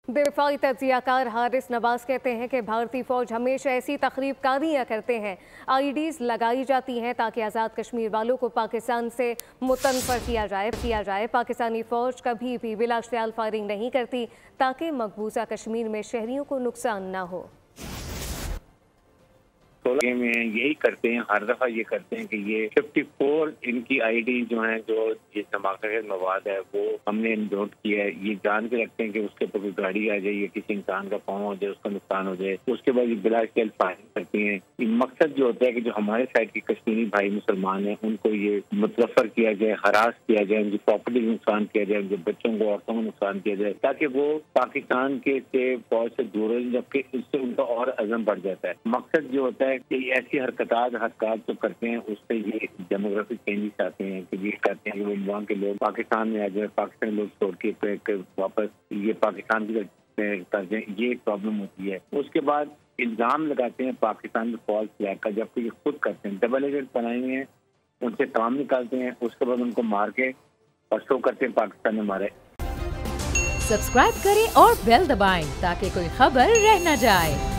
दिफाई तज्जियाकार हारिस नवाज कहते हैं कि भारतीय फौज हमेशा ऐसी तखरीबकारियाँ करते हैं, आईडीज़ लगाई जाती हैं ताकि आज़ाद कश्मीर वालों को पाकिस्तान से मुतनफ़र किया जाए। पाकिस्तानी फौज कभी भी बिला इश्तियाल फायरिंग नहीं करती ताकि मकबूजा कश्मीर में शहरियों को नुकसान न हो। में यही करते हैं, हर दफा ये करते हैं कि ये 54 इनकी आईडी जो है, जो ये धमाका के मवाद है, वो हमने नोट किया है। ये जान के रखते हैं कि उसके ऊपर कोई गाड़ी आ जाए या किसी इंसान का पाँव हो जाए, उसका नुकसान हो जाए, उसके बाद ये बिला इश्तियाल फायरिंग करती हैं। मकसद जो होता है कि जो हमारे साइड के कश्मीरी भाई मुसलमान हैं उनको ये मुतनफ़र किया जाए, हरास किया जाए, उनकी प्रॉपर्टी को नुकसान किया जाए, उनके बच्चों को, औरतों को नुकसान किया जाए, ताकि वो पाकिस्तान के फौज से दूर हो, जबकि इससे उनका और अज़म बढ़ जाता है। मकसद जो होता है कि ऐसी हरकत जो करते हैं उससे ये डेमोग्राफिक चेंजेस आते हैं कि ये कहते हैं कि वो वहाँ के लोग पाकिस्तान में आ जाए, पाकिस्तानी लोग छोड़ के वापस ये पाकिस्तान की कर जाए, ये प्रॉब्लम होती है। उसके बाद इल्ज़ाम लगाते हैं पाकिस्तान में फॉल्स फ्लैग का, जबकि ये खुद करते हैं, डबल एजेंट बनाए हुए हैं, उनसे काम निकालते हैं, उसके बाद उनको मार के और शो करते हैं पाकिस्तान में मारे। सब्सक्राइब करें और बेल दबाएं ताकि कोई खबर रह न जाए।